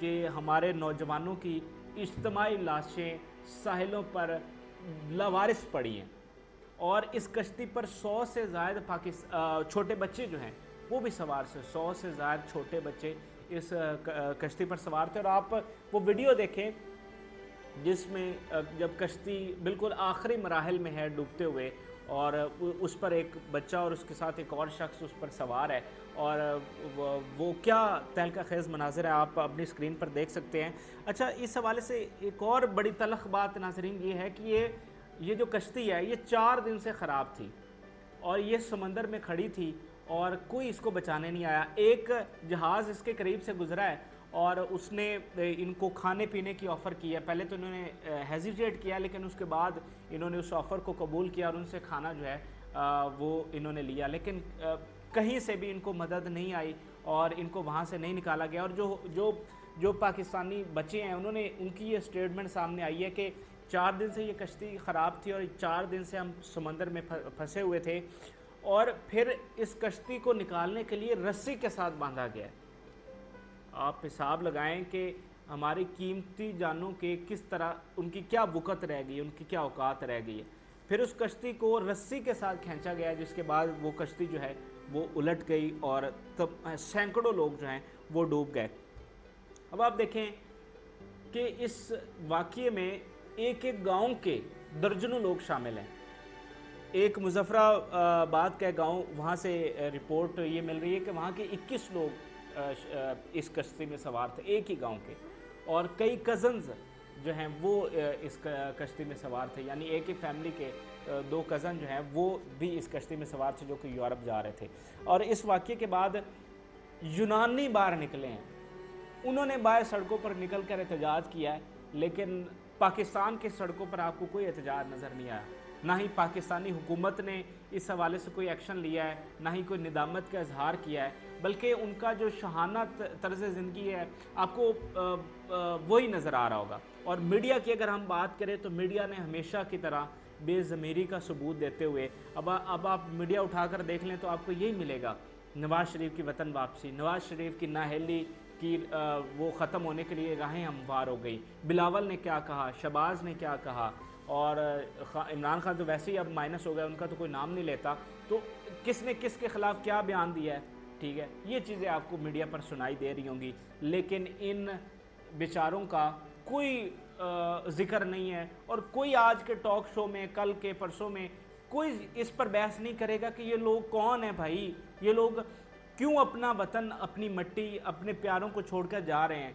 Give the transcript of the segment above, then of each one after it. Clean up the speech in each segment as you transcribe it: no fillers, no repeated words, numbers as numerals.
کہ ہمارے نوجوانوں کی اجتماعی لاشیں ساحلوں پر لاوارث پڑی ہیں، اور اس کشتی پر 100 سے زائد چھوٹے بچے جو ہیں وہ بھی سوار سے 100 سے زائد چھوٹے بچے اس کشتی پر سوار تھے۔ اور آپ وہ ویڈیو دیکھیں جس میں جب کشتی بالکل آخری مراحل میں ہے ڈوبتے ہوئے، اور اس پر ایک بچہ اور اس کے ساتھ ایک اور شخص اس پر سوار ہے، اور وہ کیا تہلکہ خیز مناظر ہے آپ اپنی اسکرین پر دیکھ سکتے ہیں۔ اچھا، اس حوالے سے ایک اور بڑی تلخ بات ناظرین یہ ہے کہ یہ جو کشتی ہے یہ 4 دن سے خراب تھی، اور یہ سمندر میں کھڑی تھی اور کوئی اس کو بچانے نہیں آیا۔ ایک جہاز اس کے قریب سے گزرا ہے اور اس نے ان کو کھانے پینے کی آفر کی ہے۔ پہلے تو انہوں نے ہیزیٹیٹ کیا، لیکن اس کے بعد انہوں نے اس آفر کو قبول کیا اور ان سے کھانا جو ہے وہ انہوں نے لیا، لیکن کہیں سے بھی ان کو مدد نہیں آئی اور ان کو وہاں سے نہیں نکالا گیا۔ اور جو پاکستانی بچے ہیں انہوں نے ان کی یہ اسٹیٹمنٹ سامنے آئی ہے کہ 4 دن سے یہ کشتی خراب تھی اور 4 دن سے ہم سمندر میں پھنسے ہوئے تھے، اور پھر اس کشتی کو نکالنے کے لیے رسی کے ساتھ باندھا گیا ہے۔ آپ حساب لگائیں کہ ہماری قیمتی جانوں کے کس طرح ان کی کیا وقت رہ گئی ہے، ان کی کیا اوقات رہ گئی ہے۔ پھر اس کشتی کو رسی کے ساتھ کھینچا گیا، جس کے بعد وہ کشتی جو ہے وہ الٹ گئی اور سینکڑوں لوگ جو ہیں وہ ڈوب گئے۔ اب آپ دیکھیں کہ اس واقعے میں ایک گاؤں کے درجنوں لوگ شامل ہیں۔ ایک مظفر آباد کا گاؤں، وہاں سے رپورٹ یہ مل رہی ہے کہ وہاں کے 21 لوگ اس کشتی میں سوار تھے، ایک ہی گاؤں کے، اور کئی کزنز جو ہیں وہ اس کشتی میں سوار تھے، یعنی ایک ہی فیملی کے 2 کزن جو ہیں وہ بھی اس کشتی میں سوار تھے جو کہ یورپ جا رہے تھے۔ اور اس واقعے کے بعد یونانی باہر نکلے ہیں، انہوں نے باہر سڑکوں پر نکل کر احتجاج کیا ہے، لیکن پاکستان کی سڑکوں پر آپ کو کوئی احتجاج نظر نہیں آیا، نہ ہی پاکستانی حکومت نے اس حوالے سے کوئی ایکشن لیا ہے، نہ ہی کوئی ندامت کا اظہار کیا ہے، بلکہ ان کا جو شاہانہ طرز زندگی ہے آپ کو وہی نظر آ رہا ہوگا۔ اور میڈیا کی اگر ہم بات کریں تو میڈیا نے ہمیشہ کی طرح بے ضمیری کا ثبوت دیتے ہوئے اب آپ میڈیا اٹھا کر دیکھ لیں تو آپ کو یہی ملے گا، نواز شریف کی وطن واپسی، نواز شریف کی نااہلی کی وہ ختم ہونے کے لیے راہیں ہموار ہو گئی، بلاول نے کیا کہا، شہباز نے کیا کہا، اور عمران خان تو ویسے ہی اب مائنس ہو گیا، ان کا تو کوئی نام نہیں لیتا، تو کس نے کس کے خلاف کیا بیان دیا ہے، ٹھیک ہے، یہ چیزیں آپ کو میڈیا پر سنائی دے رہی ہوں گی، لیکن ان بیچاروں کا کوئی ذکر نہیں ہے، اور کوئی آج کے ٹاک شو میں، کل کے پرسوں میں کوئی اس پر بحث نہیں کرے گا کہ یہ لوگ کون ہیں بھائی، یہ لوگ کیوں اپنا وطن، اپنی مٹی، اپنے پیاروں کو چھوڑ کر جا رہے ہیں،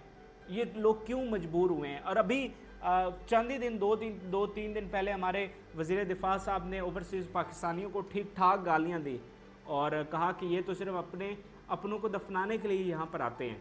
یہ لوگ کیوں مجبور ہوئے ہیں۔ اور ابھی چند ہی دن 2-3 دن پہلے ہمارے وزیر دفاع صاحب نے اوورسیز پاکستانیوں کو ٹھیک ٹھاک گالیاں دی اور کہا کہ یہ تو صرف اپنوں کو دفنانے کے لیے یہاں پر آتے ہیں۔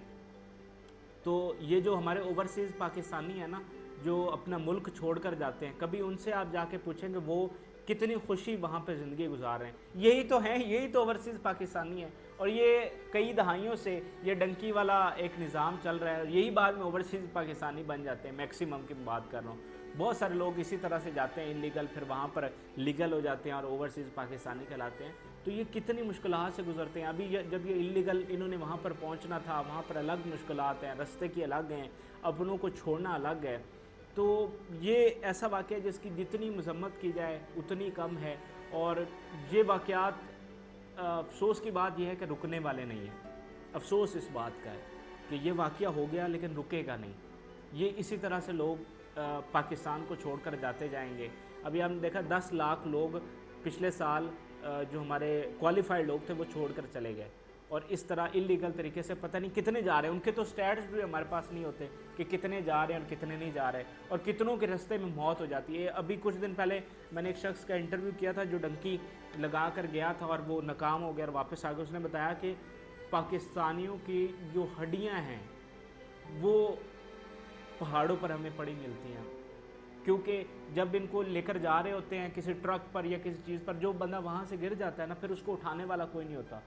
تو یہ جو ہمارے اوورسیز پاکستانی ہیں نا، جو اپنا ملک چھوڑ کر جاتے ہیں، کبھی ان سے آپ جا کے پوچھیں کہ وہ کتنی خوشی وہاں پہ زندگی گزار رہے ہیں، یہی تو ہیں، یہی تو اوورسیز پاکستانی ہیں، اور یہ کئی دہائیوں سے یہ ڈنکی والا ایک نظام چل رہا ہے، اور یہی بعد میں اوورسیز پاکستانی بن جاتے ہیں، میکسیمم کی بات کر رہا ہوں۔ بہت سارے لوگ اسی طرح سے جاتے ہیں انلیگل، پھر وہاں پر لیگل ہو جاتے ہیں اور اوورسیز پاکستانی کہلاتے ہیں۔ تو یہ کتنی مشکلات سے گزرتے ہیں۔ ابھی جب یہ انلیگل انہوں نے وہاں پر پہنچنا تھا، وہاں پر الگ مشکلات ہیں، رستے کی الگ ہیں، اپنوں کو چھوڑنا الگ ہے۔ تو یہ ایسا واقعہ ہے جس کی جتنی مذمت کی جائے اتنی کم ہے، اور یہ واقعات افسوس کی بات یہ ہے کہ رکنے والے نہیں ہیں۔ افسوس اس بات کا ہے کہ یہ واقعہ ہو گیا لیکن رکے گا نہیں، یہ اسی طرح سے لوگ پاکستان کو چھوڑ کر جاتے جائیں گے۔ ابھی ہم نے دیکھا 10 لاکھ لوگ پچھلے سال جو ہمارے کوالیفائڈ لوگ تھے وہ چھوڑ کر چلے گئے، اور اس طرح انلیگل طریقے سے پتہ نہیں کتنے جا رہے ہیں، ان کے تو سٹیٹس بھی ہمارے پاس نہیں ہوتے کہ کتنے جا رہے ہیں اور کتنے نہیں جا رہے، اور کتنوں کے رستے میں موت ہو جاتی ہے۔ ابھی کچھ دن پہلے میں نے ایک شخص کا انٹرویو کیا تھا جو ڈنکی لگا کر گیا تھا اور وہ ناکام ہو گیا اور واپس آ گیا۔ اس نے بتایا کہ پاکستانیوں کی جو ہڈیاں ہیں وہ پہاڑوں پر ہمیں پڑی ملتی ہیں، کیونکہ جب ان کو لے کر جا رہے ہوتے ہیں کسی ٹرک پر یا کسی چیز پر، جو بندہ وہاں سے گر جاتا ہے نا، پھر اس کو اٹھانے والا کوئی نہیں ہوتا،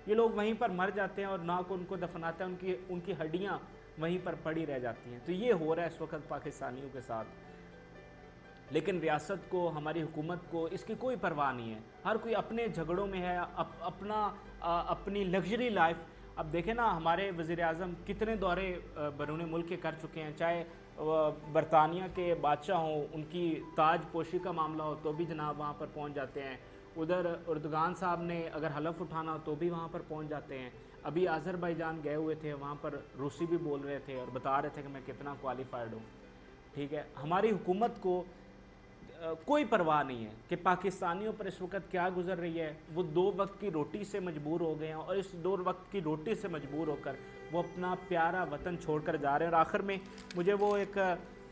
یہ لوگ وہیں پر مر جاتے ہیں اور نہ کو ان کو دفناتا ہے، ان کی ہڈیاں وہیں پر پڑی رہ جاتی ہیں۔ تو یہ ہو رہا ہے اس وقت پاکستانیوں کے ساتھ، لیکن ریاست کو، ہماری حکومت کو اس کی کوئی پرواہ نہیں ہے۔ ہر کوئی اپنے جھگڑوں میں ہے، اپنی لگژری لائف اب دیکھیں نا ہمارے وزیر اعظم کتنے دورے بیرون ملک کے کر چکے ہیں، چاہے برطانیہ کے بادشاہ ہوں، ان کی تاج پوشی کا معاملہ ہو تو بھی جناب وہاں پر پہنچ جاتے ہیں، ادھر اردگان صاحب نے اگر حلف اٹھانا ہو تو بھی وہاں پر پہنچ جاتے ہیں، ابھی آذربائیجان گئے ہوئے تھے، وہاں پر روسی بھی بول رہے تھے اور بتا رہے تھے کہ میں کتنا کوالیفائڈ ہوں، ٹھیک ہے۔ ہماری حکومت کو کوئی پرواہ نہیں ہے کہ پاکستانیوں پر اس وقت کیا گزر رہی ہے، وہ 2 وقت کی روٹی سے مجبور ہو گئے ہیں، اور اس 2 وقت کی روٹی سے مجبور ہو کر وہ اپنا پیارا وطن چھوڑ کر جا رہے ہیں۔ اور آخر میں مجھے وہ ایک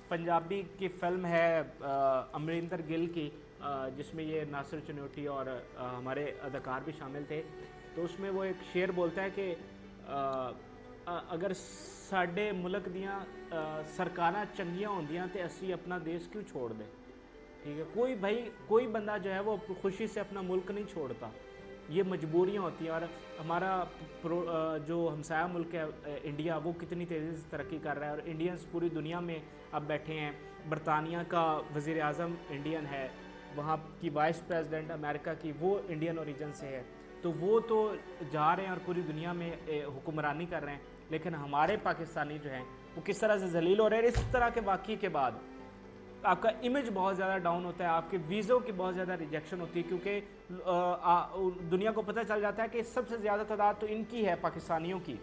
پنجابی کی فلم ہے امریندر گل کی، جس میں یہ ناصر چنوٹی اور ہمارے اداکار بھی شامل تھے، تو اس میں وہ ایک شعر بولتا ہے کہ اگر ساڈے ملک دیاں سرکاراں چنگیاں ہوندیاں تے اسی اپنا دیش کیوں چھوڑ دیں، ٹھیک ہے۔ کوئی بندہ جو ہے وہ خوشی سے اپنا ملک نہیں چھوڑتا، یہ مجبوریاں ہوتی ہیں۔ اور ہمارا جو ہمسایہ ملک ہے انڈیا، وہ کتنی تیزی سے ترقی کر رہا ہے، اور انڈینز پوری دنیا میں اب بیٹھے ہیں، برطانیہ کا وزیر اعظم انڈین ہے، وہاں کی وائس پریزیڈنٹ امریکہ کی وہ انڈین اوریجن سے ہے، تو وہ تو جا رہے ہیں اور پوری دنیا میں حکمرانی کر رہے ہیں، لیکن ہمارے پاکستانی جو ہیں وہ کس طرح سے ذلیل ہو رہے ہیں۔ اس طرح کے واقعے کے بعد آپ کا امیج بہت زیادہ ڈاؤن ہوتا ہے، آپ کے ویزوں کی بہت زیادہ ریجیکشن ہوتی ہے، کیونکہ دنیا کو پتہ چل جاتا ہے کہ سب سے زیادہ تعداد تو ان کی ہے، پاکستانیوں کی،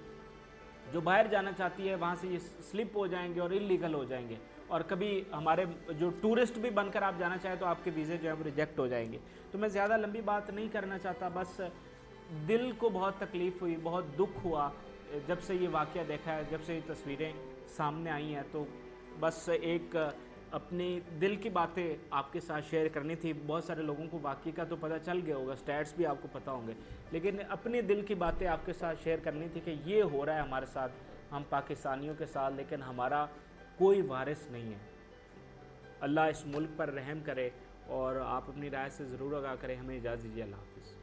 جو باہر جانا چاہتی ہے وہاں سے یہ سلپ ہو جائیں گے اور انلیگل ہو جائیں گے، اور کبھی ہمارے جو ٹورسٹ بھی بن کر آپ جانا چاہیں تو آپ کے ویزے جو ہے وہ ریجیکٹ ہو جائیں گے۔ تو میں زیادہ لمبی بات نہیں کرنا چاہتا، بس دل کو بہت تکلیف ہوئی، بہت دکھ ہوا جب سے یہ واقعہ دیکھا ہے، جب سے یہ تصویریں سامنے آئی ہیں، تو بس ایک اپنی دل کی باتیں آپ کے ساتھ شیئر کرنی تھی۔ بہت سارے لوگوں کو واقعی کا تو پتہ چل گیا ہوگا، سٹیٹس بھی آپ کو پتہ ہوں گے، لیکن اپنے دل کی باتیں آپ کے ساتھ شیئر کرنی تھی کہ یہ ہو رہا ہے ہمارے ساتھ، ہم پاکستانیوں کے ساتھ، لیکن ہمارا کوئی وارث نہیں ہے۔ اللہ اس ملک پر رحم کرے، اور آپ اپنی رائے سے ضرور آگاہ کریں۔ ہمیں اجازت دیجیے، اللہ حافظ۔